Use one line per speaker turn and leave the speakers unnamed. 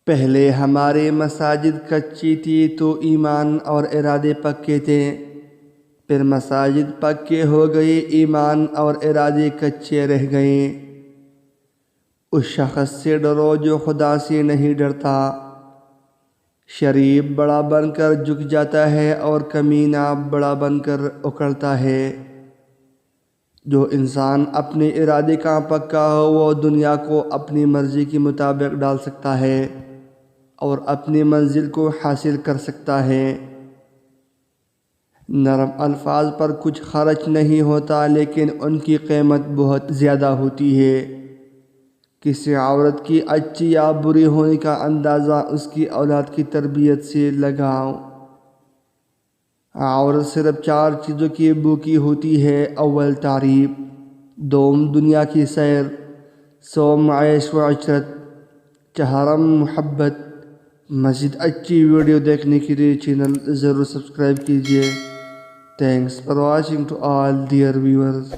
پہلے ہمارے مساجد کچی تھی تو ایمان اور ارادے پکے تھے، پھر مساجد پکے ہو گئے، ایمان اور ارادے کچے رہ گئے۔ اس شخص سے ڈرو جو خدا سے نہیں ڈرتا، شریف بڑا بن کر جھک جاتا ہے اور کمینہ بڑا بن کر اکڑتا ہے۔ جو انسان اپنے ارادے کا پکا ہو وہ دنیا کو اپنی مرضی کے مطابق ڈال سکتا ہے اور اپنی منزل کو حاصل کر سکتا ہے۔ نرم الفاظ پر کچھ خرچ نہیں ہوتا لیکن ان کی قیمت بہت زیادہ ہوتی ہے۔ کسی عورت کی اچھی یا بری ہونے کا اندازہ اس کی اولاد کی تربیت سے لگاؤ۔ عورت صرف 4 چیزوں کی بھوکی ہوتی ہے: اول تعریف، دوم دنیا کی سیر، سوم عیش و عشرت، چہارم محبت۔ مزید اچھی ویڈیو دیکھنے کے لیے چینل ضرور سبسکرائب کیجیے۔ Thanks for watching to all dear viewers.